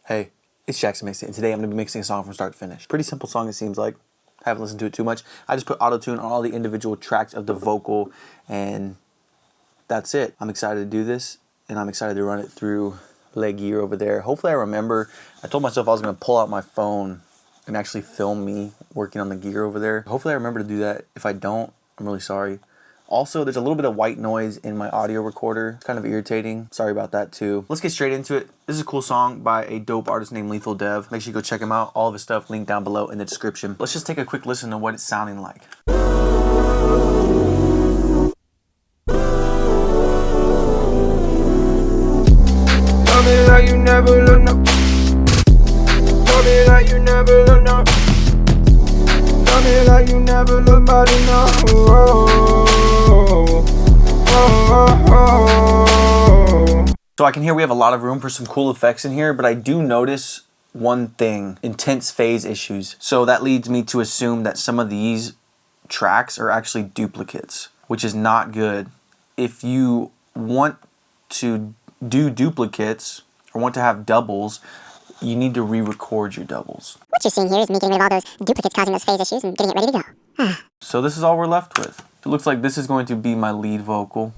Hey, it's Jackson Mixing, and today I'm going to be mixing a song from start to finish. Pretty simple song, it seems like. Haven't listened to it too much. I just put auto-tune on all the individual tracks of the vocal, and that's it. I'm excited to do this, and I'm excited to run it through leg gear over there. Hopefully I remember. I told myself I was going to pull out my phone and actually film me working on the gear over there. Hopefully I remember to do that. If I don't, I'm really sorry. Also, there's a little bit of white noise in my audio recorder. It's kind of irritating. Sorry about that too. Let's get straight into it. This is a cool song by a dope artist named Lethal Dev. Make sure you go check him out. All of his stuff linked down below in the description. Let's just take a quick listen to what it's sounding like. Love me like you never look no. Love me like you never look no. Love me like you never look body no. So I can hear we have a lot of room for some cool effects in here, but I do notice one thing: intense phase issues. So that leads me to assume that some of these tracks are actually duplicates, which is not good. If you want to do duplicates or want to have doubles, you need to re-record your doubles. What you're seeing here is me getting rid of all those duplicates causing those phase issues and getting it ready to go. So this is all we're left with. It looks like this is going to be my lead vocal.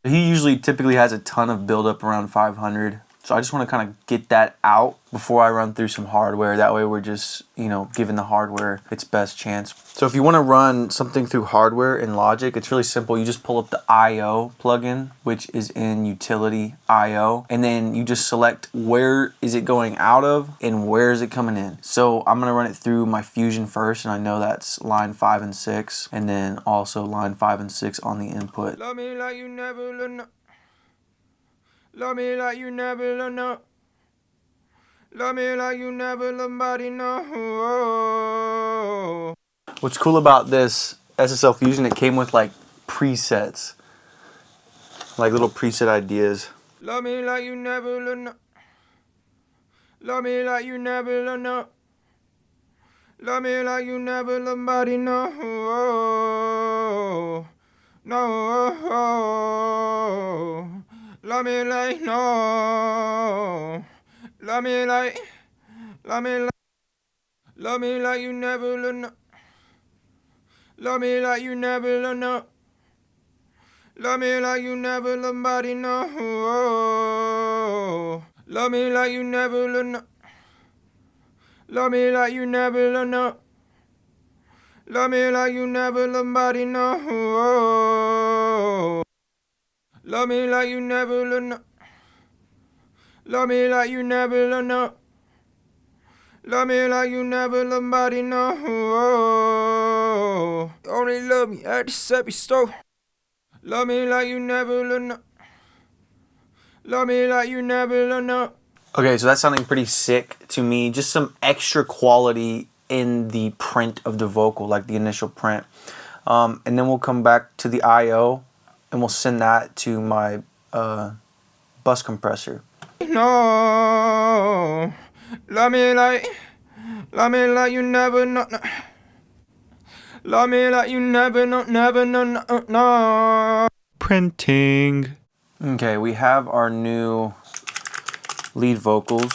He usually typically has a ton of buildup around 500. So I just want to kind of get that out before I run through some hardware. That way we're just, giving the hardware its best chance. So if you want to run something through hardware in Logic, it's really simple. You just pull up the I/O plugin, which is in Utility I/O, and then you just select where is it going out of and where is it coming in. So I'm going to run it through my Fusion first, and I know that's line 5 and 6, and then also line 5 and 6 on the input. Love me like you never look no. Love me like you never look no. Love me like you never look body no. What's cool about this SSL Fusion, it came with like presets, like little preset ideas. Love me like you never look no. Love me like you never look no. Love me like you never look body no. No. Love me like no. Love me like you never look no. Love me like you never look no. Love me like you never look body no. Love me like you never look no. Love me like you never look no. Love me like you never look body no. Love me like you never look no. Love me like you never look no. Love me like you never look body no. Only love me at the Seppi store. Love me like you never look no. Love me like you never look no. Okay, so that's sounding pretty sick to me. Just some extra quality in the print of the vocal, like the initial print. And then we'll come back to the I/O and we'll send that to my bus compressor. No, love me like you never know. No. Love me like you never know, no. Printing. Okay, we have our new lead vocals.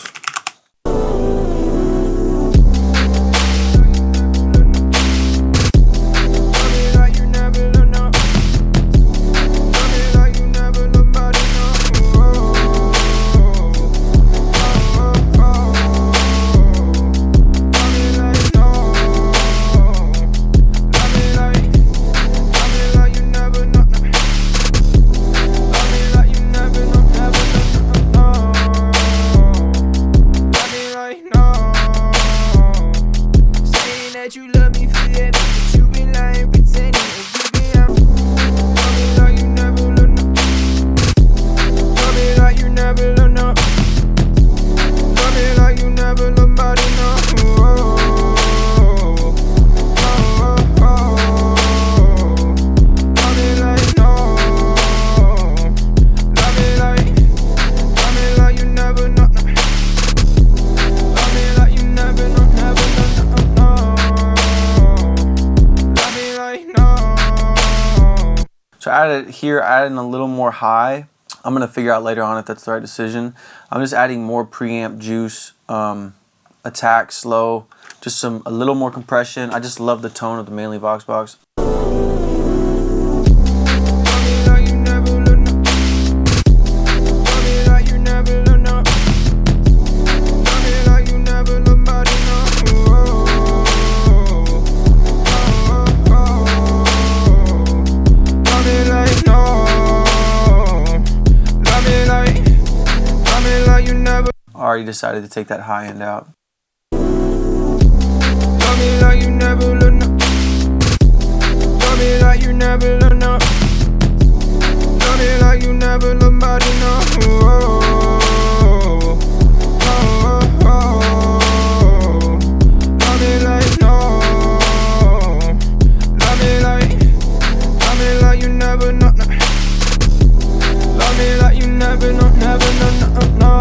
So I added here, adding a little more high. I'm gonna figure out later on if that's the right decision. I'm just adding more preamp juice, attack, slow, just a little more compression. I just love the tone of the Manly Vox box. Already decided to take that high end out. Love me like you never learn. Love me like you never learn. Love me like you never learn. Body no. Love me like no. Love me like you never know. Love me like you never know, never know, no.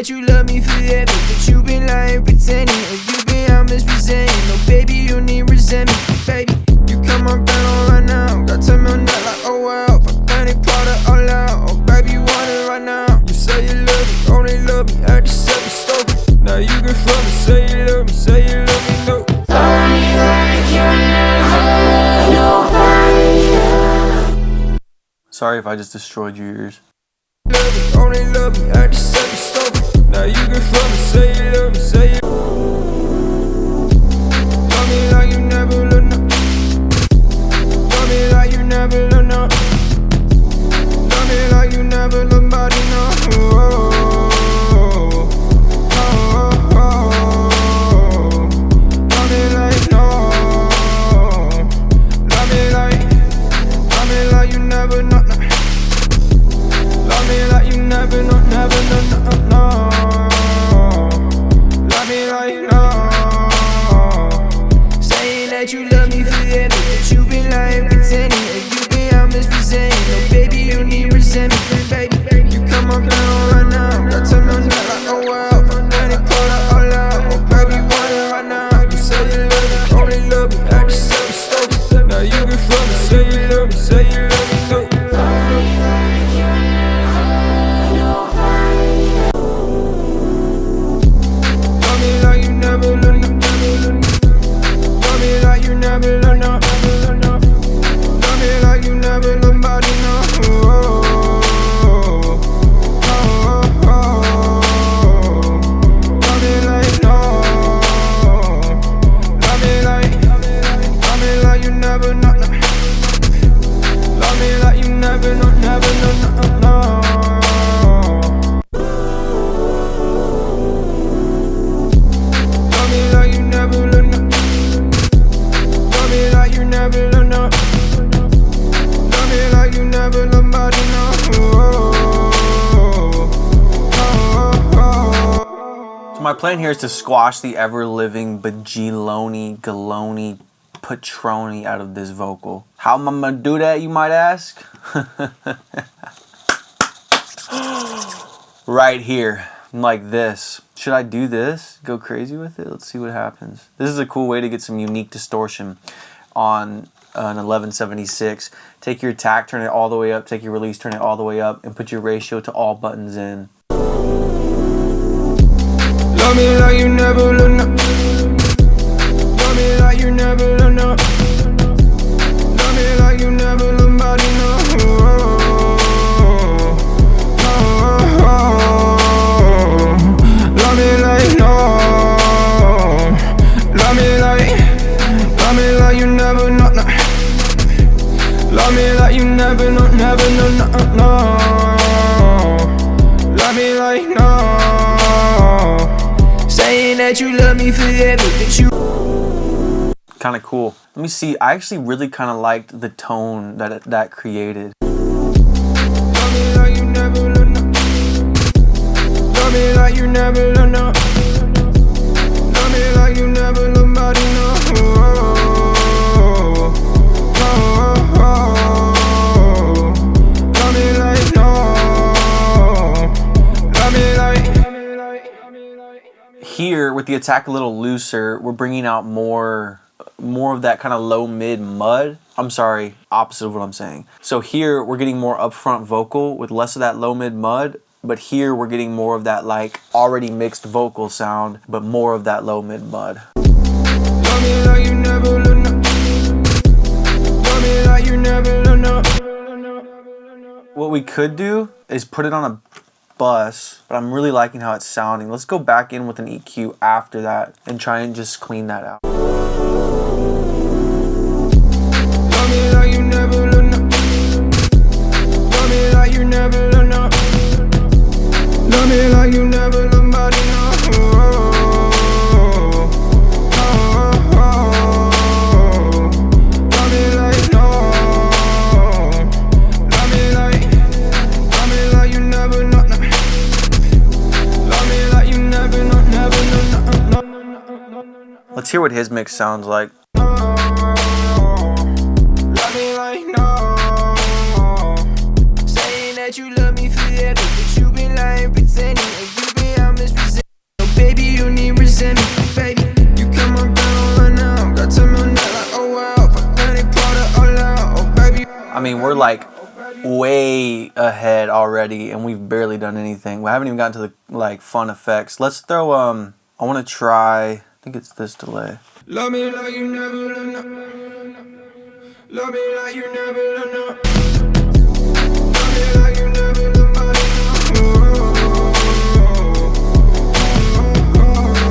You love me forever, but you been lying, pretending, or you been out misrepresenting. No, baby, you need resentment, baby. You come up and on right now. Got to me on that like, oh wow. Fuck any part of all out. Oh, baby, you want it right now. You say you love me, only love me. I just said you stupid. Now you can front me, say you love me, say you love me, no. Love me like you never, nobody. Sorry if I just destroyed your ears. Love me, only love me. I just said you stupid. Now you can front me, say you love me, say you love me like you never learn. Love me like you never learn. Love me like you never learn. Body no. Love me like no. Love me like you never know. Love me like you never know, never know, no. You love me forever, but you been lying, pretending, or you been out misrepresenting. No, baby, you need resentment, baby. You come up and on right now. Got to me on that like, oh wow. Fuck any part of all out. Oh, baby, you want it right now. You say you love me, only love me. I just said you stupid. Now you can front me, say you love me, say you love me, no. Love me like you never learn. You never learn, no. Love me like you never learn, body no. Love me like no. Love me like you never know. Love me like you never know, never know, no. Love me like you never learn. You never learn, no. Love me like you never learn, body no. So my plan here is to squash the ever-living galoni patroni out of this vocal. How am I gonna do that, you might ask? Right here, like this. Should I do this? Go crazy with it? Let's see what happens. This is a cool way to get some unique distortion on an 1176. Take your attack, turn it all the way up, take your release, turn it all the way up, and put your ratio to all buttons in. Love me like you never learn. Love me like you never learn. Love me like you never learn, body no. Love me like no. Love me like you never know. Love me like you never know, never know, no. Love me like no. Saying that you love me forever, but you Kind of cool. Let me see. I actually really kind of liked the tone that created. Love me like you never learn. Love me like you never learn. Love me like you never learn, body no. Love me like no. Love me like. Here with the attack a little looser, we're bringing out more of that kind of low mid mud. I'm sorry, opposite of what I'm saying. So here we're getting more upfront vocal with less of that low mid mud, but here we're getting more of that like already mixed vocal sound, but more of that low mid mud. What we could do is put it on a bus, but I'm really liking how it's sounding. Let's go back in with an EQ after that and try and just clean that out. Let's hear what his mix sounds like. Saying that you love me forever, but you been lying, pretending, and you been out misrepresenting. Oh, baby, you need resentment, baby. You come on down right now, got to me on that like, oh wow, fuck that, they part of all out, oh baby. I mean, we're like way ahead already, and we've barely done anything. We haven't even gotten to the like fun effects. Let's throw I want to try. I think it's this delay. Love me like you never learn up. Love me like you never learn up. Love me like you never learn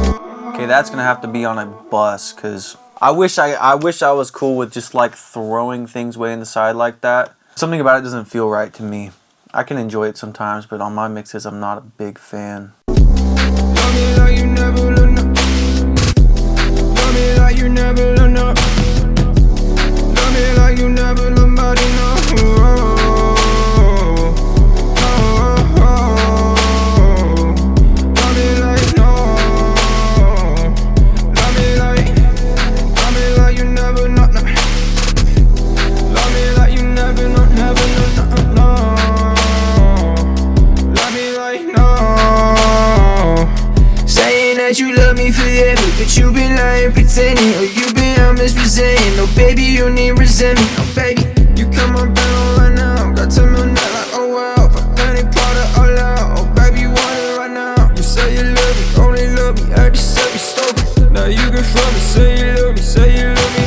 up. Okay, that's gonna have to be on a bus, cause I wish I was cool with just like throwing things way in the side like that. Something about it doesn't feel right to me. I can enjoy it sometimes, but on my mixes, I'm not a big fan. Love me like you never learn up. Love me like you never learn up. Love me like you never learn body no. Love me like no. Love me like you never not. Love me like you never not, never no. Love me like no. Saying that you love me forever, but you been lying, pretending, or you been out misrepresenting. Oh baby, you need resentment. Oh baby, you come on down right now, got to me on that like, oh wow, fuck that, they part of all out. Oh baby, you want it right now. You say you love me, only love me, I just said me stupid. Now you can front me, say you love me, no. Say you love me.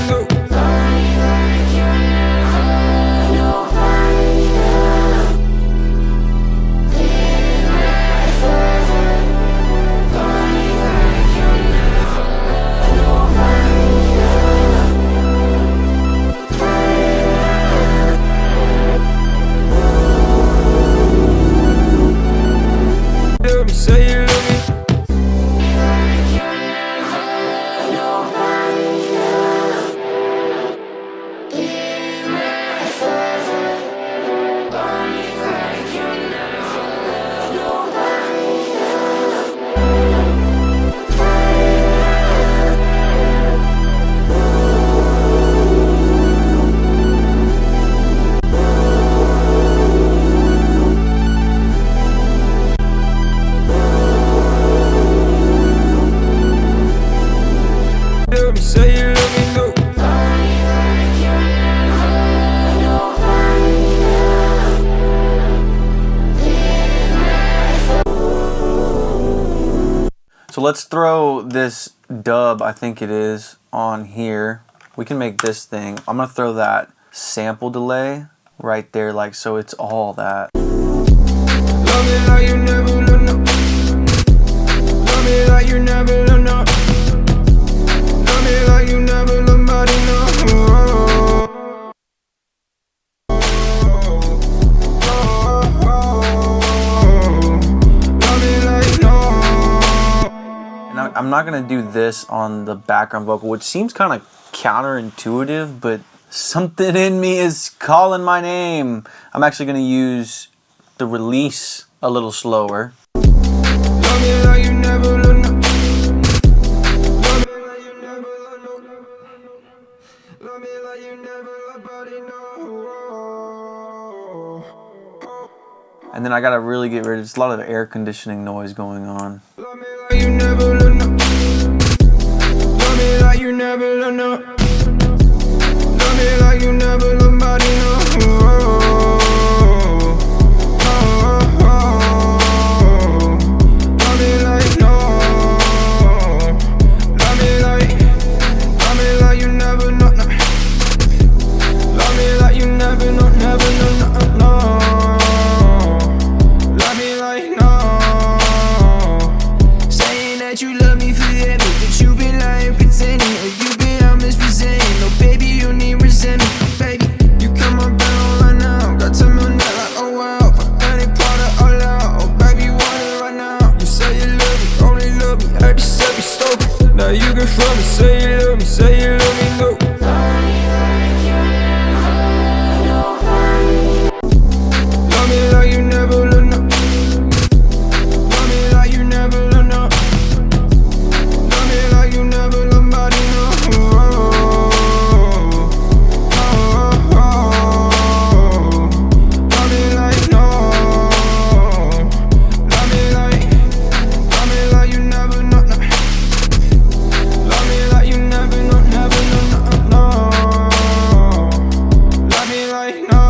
Say you love me, no. So let's throw this dub, I think it is, on here. We can make this thing. I'm gonna throw that sample delay right there, like so it's all that. Love me like you never learn up. Love me like you never learn up. Love me like you never learn body no. Love me like no. And I'm not gonna do this on the background vocal, which seems kind of counterintuitive, but something in me is calling my name. I'm actually gonna use the release a little slower. Love me like you never learn up. Love me like you never learn up. Love me like you never learn body no. And then I gotta really get rid of, there's a lot of air conditioning noise going on. Love me like you never learn up. from me, say you love me, go. Love me like you never loved no. Love me like you never loved no. Love me like you never loved nobody, no. Love me like no. Love me like you never know, no. Love me like you never know, no. Love me like no.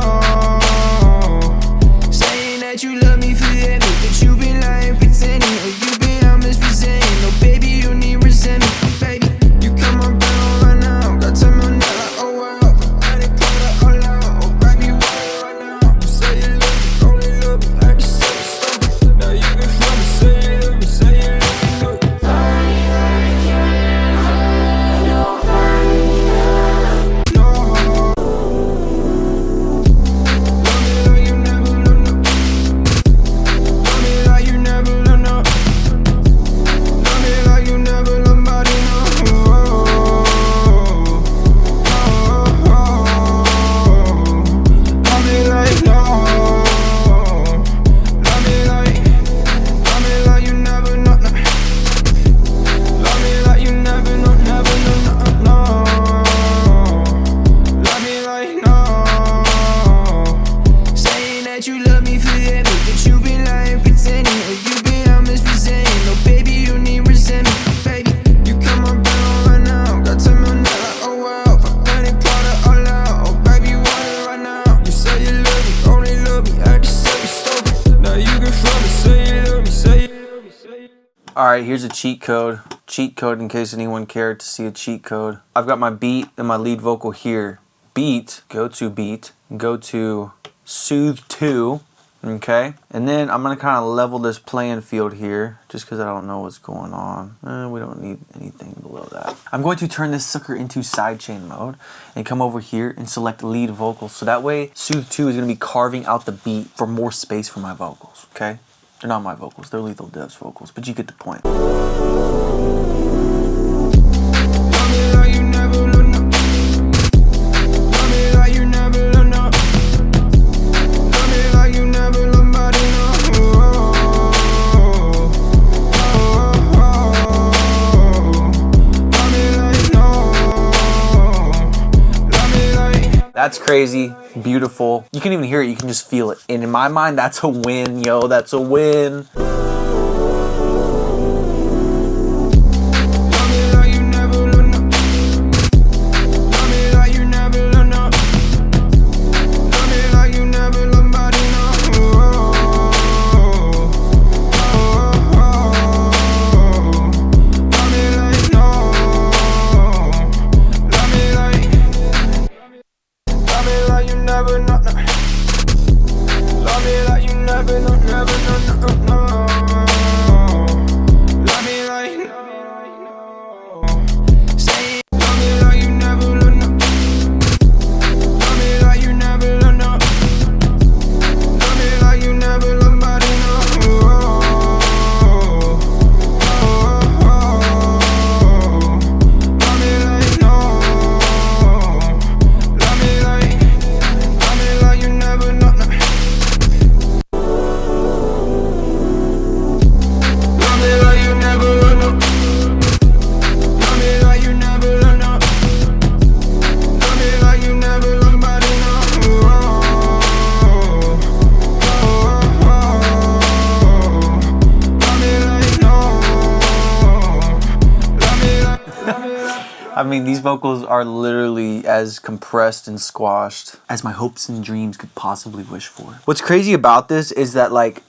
Saying that you love me forever, but you been lying, pretending, or you been out misrepresenting. No, baby, you need resentment, baby. You come on down right now, got time on that like, oh wow. I didn't put it all out, oh baby, why right now? You say you love me, only love me, I just say you stop. Now you can feel me, say you love me, go. No. Love me like you never loved no. Love me like you never loved no. Love me like you never loved nobody, no. Love me like no. Love me like you never know, no. Love me like you never know, no. Love me like no. Saying that you love me forever, but you been lying, pretending, or you been out misrepresenting. No, baby, you need resentment, baby. You come on down right now, got time on that like, oh wow. I didn't put it all out, oh baby, you want it right now. You say you love me, only love me, I just say you stupid. Now you can feel me, say you love me, say you. All right, here's a cheat code. Cheat code in case anyone cared to see a cheat code. I've got my beat and my lead vocal here. Beat, go to Soothe 2, okay? And then I'm gonna kind of level this playing field here just because I don't know what's going on. We don't need anything below that. I'm going to turn this sucker into sidechain mode and come over here and select lead vocal. So that way, Soothe 2 is gonna be carving out the beat for more space for my vocals, okay? They're not my vocals, they're Lethal Dev's vocals, but you get the point. Love me like you never loved no. Love me like you never loved no. Love me like you never loved nobody, no. Love me like no. Love me like. That's crazy, beautiful. You can even hear it, you can just feel it. And in my mind, that's a win, yo, that's a win. Love me like you never loved no. Love me like you never loved no. Love me like you never loved nobody, no. Love me like no. Love me like you never know, no. Love me like you never know, no. Love me like no. Say love me like you never loved no. Love me like you never loved no. Love me like you never loved nobody, no. Love me like no. Love me like you never know, no. Love me like you never loved no. Love me like you never loved no. Love me like you never loved nobody, no. Love me like no. Love me like. I mean, these vocals are literally as compressed and squashed as my hopes and dreams could possibly wish for. What's crazy about this is that, like,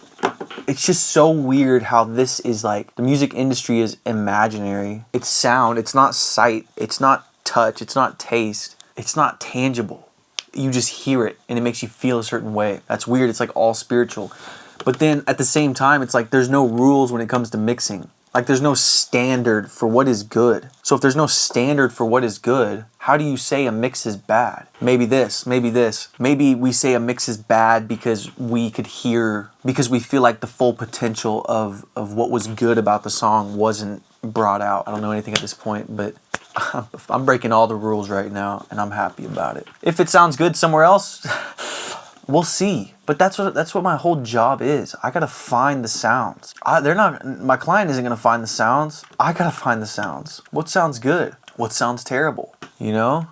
it's just so weird how this is like, the music industry is imaginary. It's sound, it's not sight, it's not touch, it's not taste, it's not tangible. You just hear it and it makes you feel a certain way. That's weird, it's like all spiritual. But then at the same time, it's like there's no rules when it comes to mixing. Like there's no standard for what is good. So if there's no standard for what is good, how do you say a mix is bad? Maybe this, maybe this. Maybe we say a mix is bad because we could hear, because we feel like the full potential of what was good about the song wasn't brought out. I don't know anything at this point, but I'm breaking all the rules right now, and I'm happy about it. If it sounds good somewhere else, we'll see. But that's what my whole job is. I gotta find the sounds. My client isn't gonna find the sounds. I gotta find the sounds. What sounds good? What sounds terrible? You know?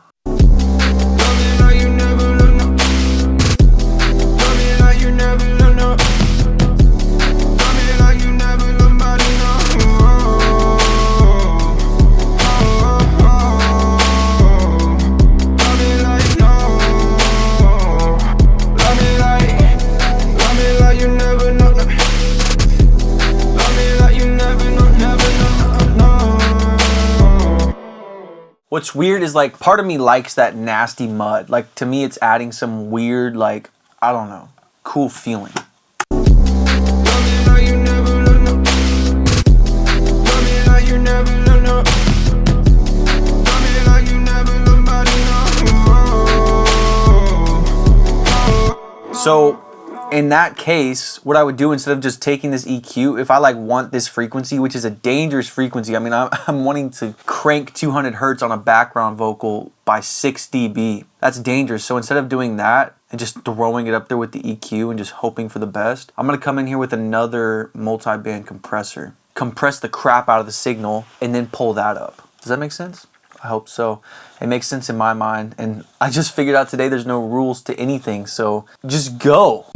What's weird is like part of me likes that nasty mud. Like to me it's adding some weird, like, I don't know, cool feeling. So in that case, what I would do instead of just taking this EQ, if I like want this frequency, which is a dangerous frequency, I mean, I'm wanting to crank 200 hertz on a background vocal by 6 dB. That's dangerous. So instead of doing that and just throwing it up there with the EQ and just hoping for the best, I'm gonna come in here with another multi-band compressor, compress the crap out of the signal, and then pull that up. Does that make sense? I hope so. It makes sense in my mind. And I just figured out today there's no rules to anything, so just go.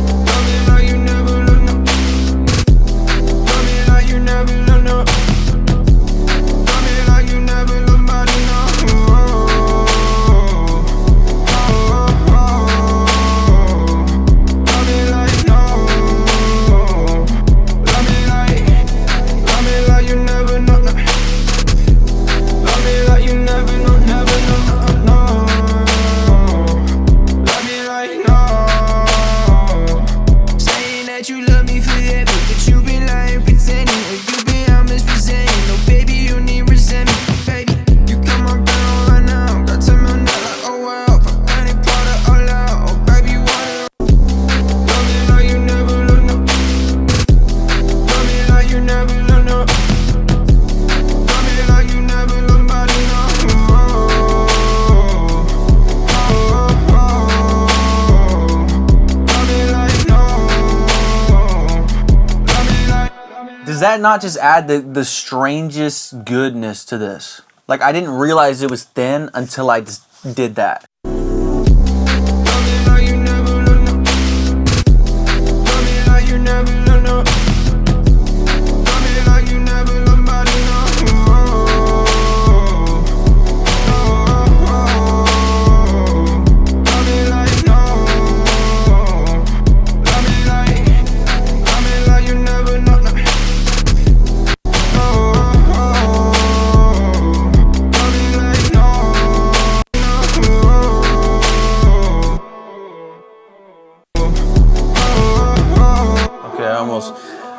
Does that not just add the strangest goodness to this? Like, I didn't realize it was thin until I just did that.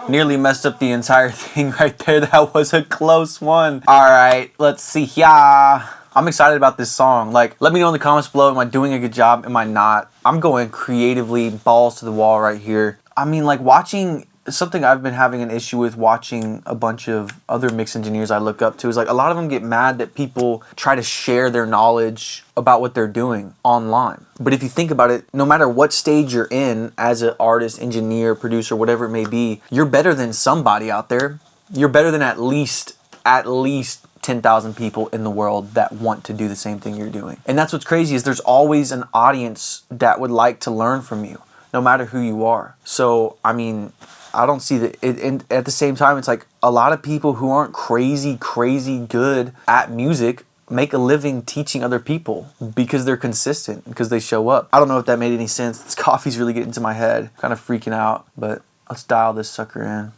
Nearly messed up the entire thing right there. That was a close one. All right, let's see here. I'm excited about this song. Like, let me know in the comments below. Am I doing a good job? Am I not? I'm going creatively, balls to the wall right here. I mean, like, watching something I've been having an issue with watching a bunch of other mix engineers I look up to is like a lot of them get mad that people try to share their knowledge about what they're doing online. But if you think about it, no matter what stage you're in as an artist, engineer, producer, whatever it may be, you're better than somebody out there. You're better than at least 10,000 people in the world that want to do the same thing you're doing. And that's what's crazy is there's always an audience that would like to learn from you, no matter who you are. So, I mean, I don't see that. And at the same time, it's like a lot of people who aren't crazy good at music make a living teaching other people because they're consistent, because they show up. I don't know if that made any sense. This coffee's really getting to my head. Kind of freaking out, but let's dial this sucker in.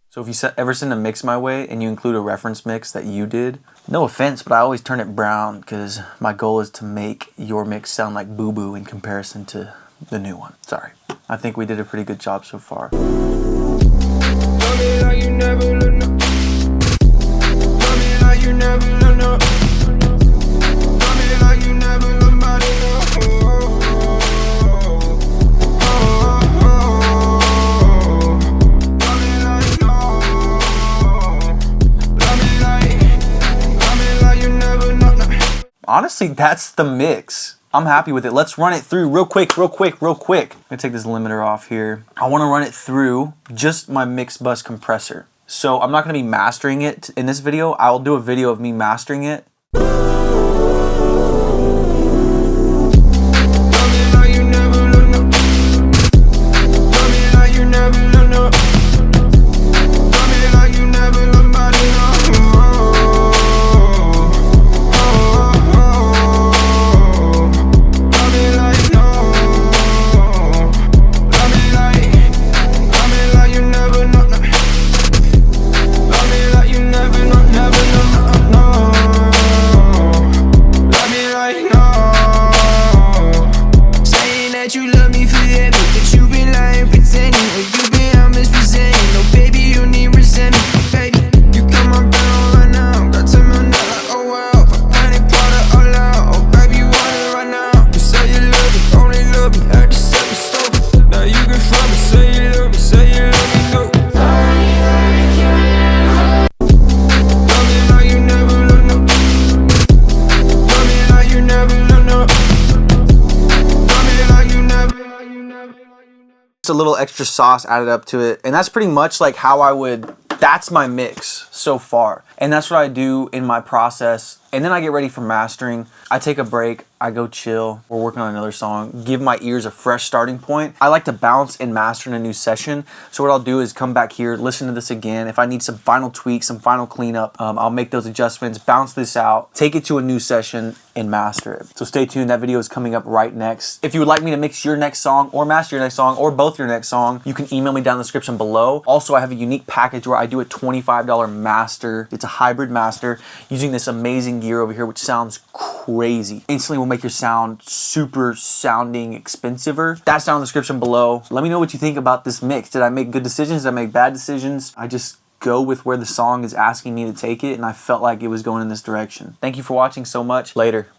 So if you ever send a mix my way and you include a reference mix that you did, no offense, but I always turn it brown because my goal is to make your mix sound like boo-boo in comparison to the new one. Sorry. I think we did a pretty good job so far. like you never look no. Love me like you never look no. Love me like you never look nobody no. Love me like no. Love me like you never look no. Honestly, that's the mix. I'm happy with it. Let's run it through real quick. I'm gonna take this limiter off here. I wanna run it through just my mix bus compressor. So I'm not gonna be mastering it in this video. I'll do a video of me mastering it. Just a little extra sauce added up to it, and that's pretty much like how I would, that's my mix so far, and that's what I do in my process. And then I get ready for mastering. I take a break, I go chill, we're working on another song, give my ears a fresh starting point. I like to bounce and master in a new session, so what I'll do is come back here, listen to this again. If I need some final tweaks, some final cleanup, I'll make those adjustments, bounce this out, take it to a new session, and master it. So stay tuned, that video is coming up right next. If you would like me to mix your next song, or master your next song, or both your next song, you can email me down in the description below. Also, I have a unique package where I do a $25 master. It's a hybrid master using this amazing gear over here, which sounds crazy. Instantly will make your sound super sounding expensiver. That's down in the description below. Let me know what you think about this mix. Did I make good decisions? Did I make bad decisions? I just go with where the song is asking me to take it, and I felt like it was going in this direction. Thank you for watching so much. Later.